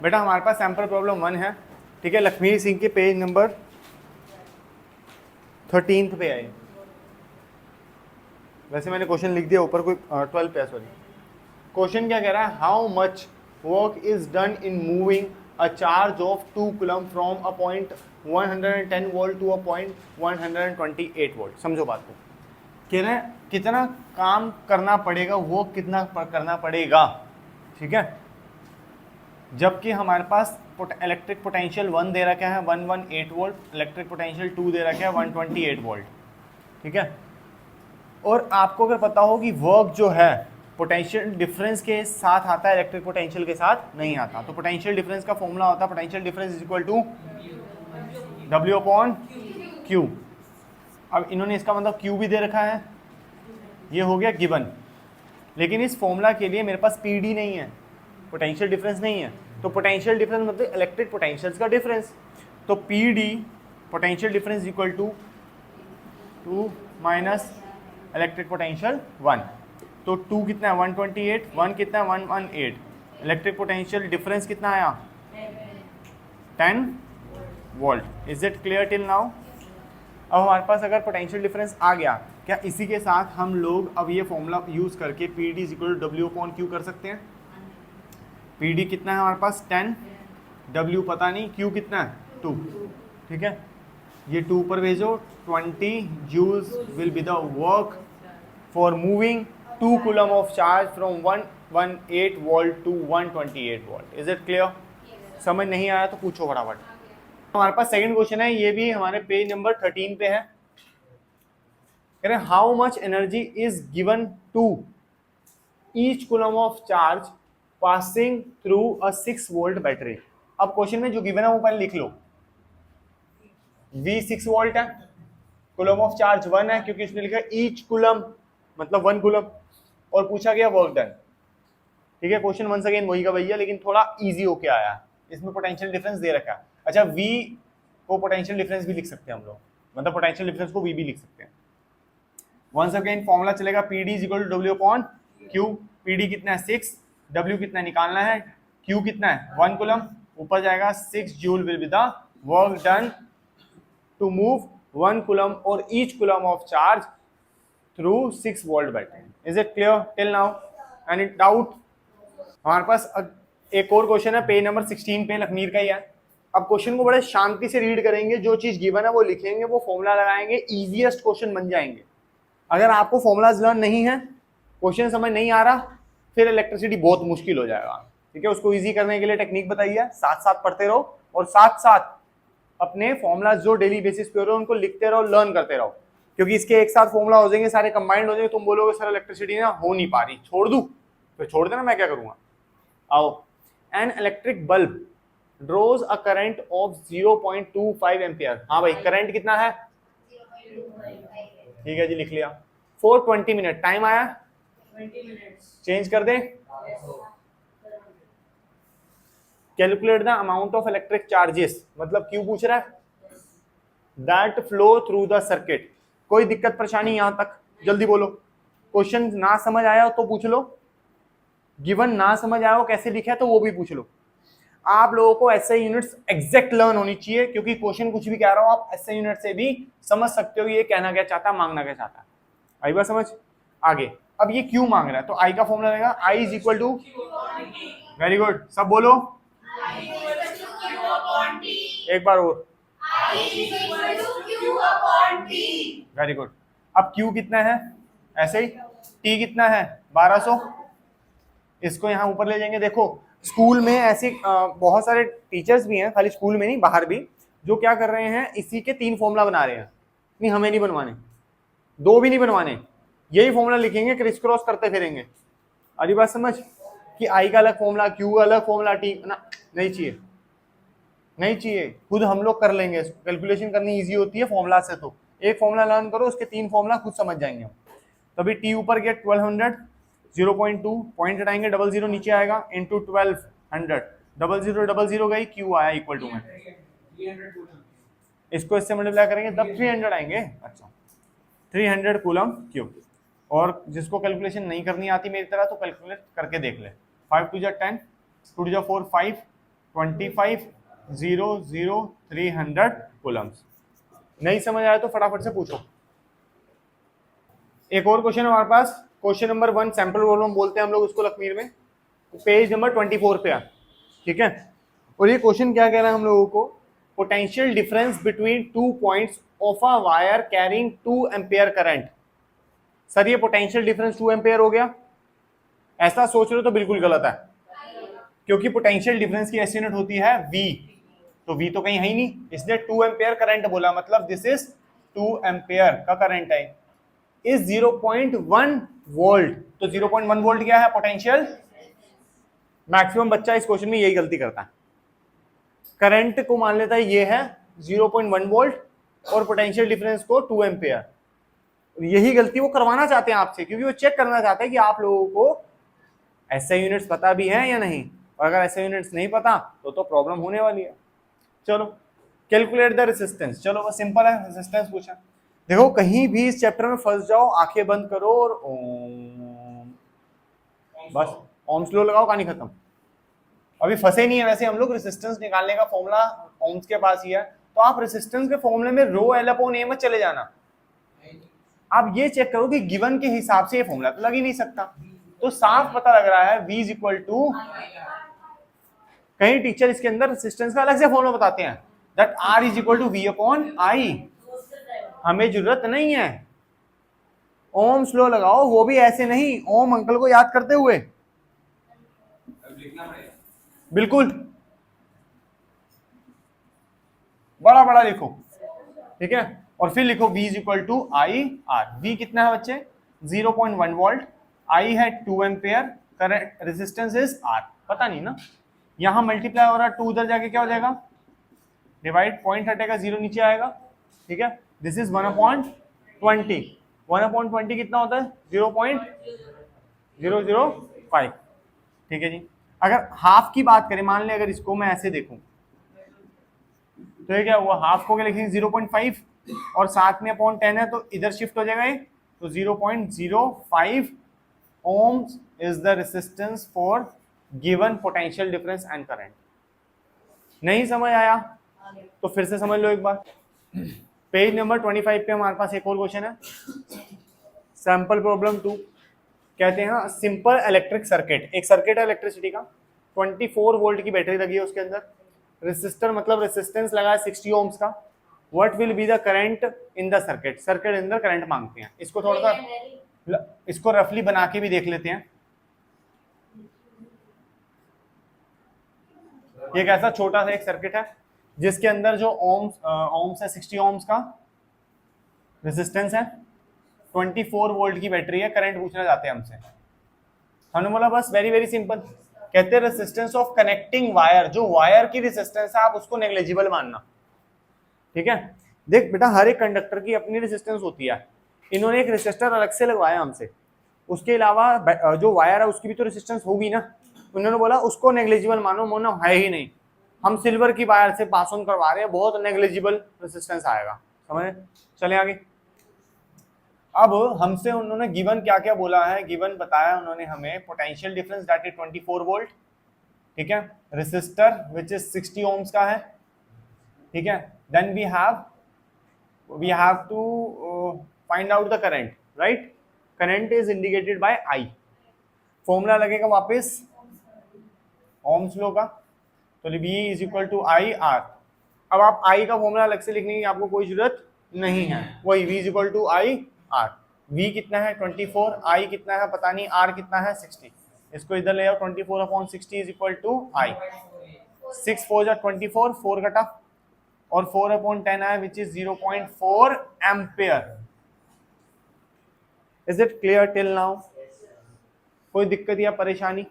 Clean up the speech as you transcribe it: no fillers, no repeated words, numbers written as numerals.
बेटा हमारे पास sample problem 1 है, ठीक है। लक्ष्मी सिंह के पेज नंबर 13 पे आए। वैसे मैंने क्वेश्चन लिख दिया ऊपर, कोई 12 पे, सॉरी। क्वेश्चन क्या कह रहा है, how much work is done in moving a charge of 2 coulomb from a point 110 volt to a point 128 volt. समझो बात को, कह रहे हैं कितना काम करना पड़ेगा, वो कितना करना पड़ेगा, ठीक है। जबकि हमारे पास इलेक्ट्रिक पोटेंशियल 1 दे रखा है 118 वोल्ट, इलेक्ट्रिक पोटेंशियल 2 दे रखा है 128 वोल्ट, ठीक है। और आपको अगर पता हो कि वर्क जो है पोटेंशियल डिफरेंस के साथ आता है, इलेक्ट्रिक पोटेंशियल के साथ नहीं आता, तो पोटेंशियल डिफरेंस का फॉर्मूला होता है potential difference is equal to W upon Q। अब इन्होंने इसका मतलब Q भी दे रखा है, ये हो गया गिवन। लेकिन इस फॉर्मूला के लिए मेरे पास PD नहीं है, पोटेंशियल डिफरेंस नहीं है। तो पोटेंशियल डिफरेंस मतलब इलेक्ट्रिक पोटेंशियल्स का डिफरेंस। तो PD potential difference equal to 2 minus electric potential 1। तो 2 कितना है 128, 1 कितना है 118, इलेक्ट्रिक पोटेंशियल डिफरेंस कितना आया 10 volt. Is it clear till now? अब हमारे पास अगर पोटेंशियल डिफरेंस आ गया, क्या इसी के साथ हम लोग अब ये फॉर्मूला यूज करके PD is equal to W upon Q कर सकते हैं? PD कितना है हमारे पास 10, W पता नहीं, Q कितना है 2, ठीक है। ये 2 पर भेजो, 20 joules will be the work for moving 2 coulomb of charge from 118 volt to 128 volt. Is it clear? समझ नहीं आया तो पूछो फटाफट। हमारे पास सेकंड क्वेश्चन है, ये भी हमारे पेज नंबर 13 पे है। कह रहे हैं how much energy is given to each coulomb of charge passing through a 6 volt battery. अब क्वेश्चन में जो गिवन है वो पहले लिख लो। V 6 वोल्ट है, कूलम ऑफ चार्ज 1 है, क्योंकि इसने लिखा ईच कूलम मतलब 1 कूलम, और पूछा गया वर्क डन, ठीक है। क्वेश्चन वंस अगेन वही का भैया, लेकिन थोड़ा इजी होके आया। इसमें पोटेंशियल डिफरेंस दे रखा है। अच्छा, V को पोटेंशियल डिफरेंस भी लिख सकते हैं हम लोग, मतलब पोटेंशियल डिफरेंस को V भी लिख सकते हैं। वंस अगेन फॉर्मूला चलेगा PD is equal to W upon Q। PD कितना है 6, W कितना निकालना है, Q कितना है 1 कूलम, ऊपर जाएगा 6 joule will be the work done to move 1 coulomb or each coulomb of charge through 6 volt battery. Is it clear till now? Any doubt? हमारे पास एक और क्वेश्चन है पेज नंबर 16 पे, लखमीर का ही है। अब क्वेश्चन को बड़े शांति से रीड करेंगे, जो चीज गिवन है वो लिखेंगे, वो फॉर्मूला लगाएंगे, इजीएस्ट क्वेश्चन बन जाएंगे। अगर आपको फॉर्मूलाज लर्न नहीं है, क्वेश्चन समझ नहीं आ रहा, फिर इलेक्ट्रिसिटी बहुत मुश्किल हो जाएगा, ठीक है। उसको इजी करने के लिए टेक्निक बताइए, साथ साथ पढ़ते रहो और साथ साथ अपने फॉर्मुला जो डेली बेसिस पे हो रहे हो उनको लिखते रहो, लर्न करते रहो, क्योंकि इसके एक साथ फॉर्मुला हो जाएंगे, सारे कंबाइंड हो जाएंगे, तुम बोलोगे सर इलेक्ट्रिसिटी ना हो नहीं पा रही, छोड़ दूं? तो छोड़ देना, मैं क्या करूंगा। आओ, an electric bulb draws a current of 0.25 ampere. हाँ भाई, करंट कितना है, ठीक है जी, लिख लिया। फॉर 20 मिनट, टाइम आया 20 मिनट्स, चेंज कर दें। Calculate the amount of electric charges, मतलब क्यों पूछ रहा है, that flow through the circuit. कोई दिक्कत परेशानी यहां तक, जल्दी बोलो। क्वेश्चन ना समझ आया हो तो पूछ लो, गिवन ना समझ आया हो कैसे लिखा है तो वो भी पूछ लो। आप लोगों को ऐसे यूनिट्स एग्जैक्ट लर्न होनी चाहिए, क्योंकि क्वेश्चन कुछ भी कह रहा हो आप ऐसे यूनिट से भी समझ सकते हो ये कहना क्या चाहता है, मांगना क्या चाहता है। आई बात समझ? आगे अब ये क्यों मांग रहा है, तो आई का फॉर्मूला रहेगा I is equal to, very good, सब बोलो एक बार और, वेरी गुड। अब Q कितना है, ऐसे ही, T कितना है 1200, इसको यहाँ ऊपर ले जाएंगे। देखो स्कूल में ऐसे बहुत सारे टीचर्स भी हैं, खाली स्कूल में नहीं बाहर भी, जो क्या कर रहे हैं, इसी के 3 फॉर्मूला बना रहे हैं। नहीं, हमें नहीं बनवाने, 2 भी नहीं बनवाने, यही फॉर्मूला लिखेंगे, क्रिस क्रॉस करते फिरेंगे। अरे बात समझ कि आई का अलग फॉर्मूला, Q का अलग फॉर्मूला, T ना, नहीं चाहिए, नहीं चाहिए, खुद हम लोग कर लेंगे। कैलकुलेशन करनी इजी होती है फॉर्मूला से, तो एक फॉर्मूला लर्न करो, उसके 3 फॉर्मूला खुद समझ जाएंगे हम। तभी T ऊपर गया 1200, 0.2 पॉइंट हटाएंगे, 00 नीचे आएगा, इंटू 1200, 0000 गई, Q आया इक्वल टू में, इसको इससे मल्टीप्लाई करेंगे तब 300 आएंगे। अच्छा, 300 कूलम Q। और जिसको कैलकुलेशन नहीं करनी आती मेरी तरह, तो कैलकुलेट करके देख ले। 5 2 10, 2 2 4 5, 25,00300 कूलम्स। नहीं समझ आया तो फटाफट से पूछो। एक और क्वेश्चन हमारे पास, क्वेश्चन नंबर 1 सैंपल प्रॉब्लम बोलते हैं हम लोग उसको लखमीर में, पेज नंबर 24 पे है, ठीक है। और ये क्वेश्चन क्या कह रहा है हम लोगों को, potential difference between 2 points of a wire carrying 2 ampere current. Sir ये पोटेंशियल डिफरेंस 2 एम्पियर हो गया, ऐसा सोच रहे हो तो बिल्कुल गलत है, क्योंकि पोटेंशियल डिफरेंस की ऐसी यूनिट होती है V, तो V तो कहीं है ही नहीं, इसलिए 2 एम्पियर करंट बोला, मतलब दिस इज 2 एम्पियर का करंट है, इज 0.1 वोल्ट। तो 0.1 वोल्ट क्या है पोटेंशियल। मैक्सिमम बच्चा इस क्वेश्चन में यही गलती करता है, करंट को मान लेता है ये है 0.1 वोल्ट और पोटेंशियल डिफरेंस को 2 एम्पियर। यही गलती वो करवाना चाहते हैं आपसे, क्योंकि वो चेक करना चाहते हैं कि आप लोगों को ऐसे यूनिट्स पता भी है या नहीं, और अगर ऐसे यूनिट्स नहीं पता तो प्रॉब्लम होने वाली है। चलो कैलकुलेट द रेजिस्टेंस, चलो बस सिंपल है, रेजिस्टेंस पूछा। देखो कहीं भी इस चैप्टर में फंस जाओ, आंखें बंद करो और ओम, बस ओम स्लो लगाओ, कहानी खत्म। अभी फंसे नहीं है, वैसे हम लोग रेजिस्टेंस निकालने का फॉर्मूला ओम्स के पास ही है, तो आप रेजिस्टेंस के फॉर्मूले में रो एल अपॉन ए में चले जाना। आप ये चेक करो कि गिवन के हिसाब से ये फॉर्मूला तो लग ही नहीं सकता, तो साफ पता लग रहा है V इज इक्वल टू, कहीं टीचर इसके अंदर रेजिस्टेंस का अलग से फॉर्मूला बताते हैं, that R is equal to V upon I। हमें जरूरत नहीं है, ओम स्लो लगाओ, वो भी ऐसे नहीं, ओम अंकल को याद करते हुए, बिल्कुल बड़ा बड़ा लिखो, ठीक है, और फिर लिखो V is equal to I R. V कितना है बच्चे 0.1 वोल्ट, I है 2 ampere, current resistance is R, पता नहीं ना, यहां मल्टीप्लाई हो रहा है, 2 उधर जाके क्या हो जाएगा डिवाइड, पॉइंट हटेगा, 0 नीचे आएगा, ठीक है। दिस इज 1/20, 1/20 कितना होता है 0.005, ठीक है जी। अगर हाफ की बात करें, मान ले अगर इसको मैं ऐसे देखूं तो ये क्या हुआ, हाफ को क्या लिखेंगे 0.5 और साथ में अपॉन 10 है तो इधर शिफ्ट हो जाएगा ये, तो 0.05 ohms is the resistance for given potential difference and current. नहीं समझ आया तो फिर से समझ लो एक बार। पेज नंबर 25 पे हमारे पास एक और क्वेश्चन है, सैंपल प्रॉब्लम 2। कहते हैं सिंपल इलेक्ट्रिक सर्किट, एक सर्किट है इलेक्ट्रिसिटी का, 24 वोल्ट की बैटरी लगी है उसके अंदर, रेसिस्टर मतलब रेसिस्टेंस लगा है 60 ओम्स का, what will be the current in the circuit, circuit अंदर करंट मांगते हैं। इसको थोड़ा सा इसको रफली बना के भी देख लेते हैं। ये कैसा छोटा सा एक सर्किट है जिसके अंदर जो ओम्स है 60 ओम्स का रेसिस्टेंस है, 24 वोल्ट की बैटरी है, करंट पूछना चाहते हैं हमसे। हमने बोला बस वेरी वेरी सिंपल, कहते हैं रेसिस्टेंस ऑफ कनेक्टिंग वायर, जो वायर की रेसिस्टेंस है आप उसको नेग्लिजिबल मानना, ठीक है। देख बेटा हर एक कंडक्टर की अपनी रेसिस्टेंस होती है, इन्होंने एक रेसिस्टर अलग से लगवाया हमसे, उसके अलावा जो वायर है उसकी भी तो रेसिस्टेंस होगी ना, उन्होंने बोला उसको नेग्लिजिबल मानो, मोनो है ही नहीं, हम सिल्वर की वायर से पास ऑन करवा रहे हैं, बहुत नेग्लिजिबल रेसिस्टेंस आएगा, समझ। चले आगे। अब हमसे उन्होंने गिवन क्या क्या बोला है, गिवन बताया उन्होंने हमें potential difference that is 24 volt, ठीक है, रेसिस्टर विच इज 60 ओम्स का है, ठीक है। Then we have to find out the current, right, current is indicated by I, formula लगेगा वापस ओम्स लॉ का, तो V is equal to I R. अब आप I का फॉर्मूला अलग से लिखने की आपको कोई जरूरत नहीं है, वही V is equal to I R. V कितना है 24, I कितना है पता नहीं, R कितना है 60, इसको इधर ले आओ, 24/60 इज इक्वल टू I, 6 4 जा 24, 4 कटा और 4/10 है which is 0.4 ampere. Is it clear till now, कोई दिक्कत या परेशानी?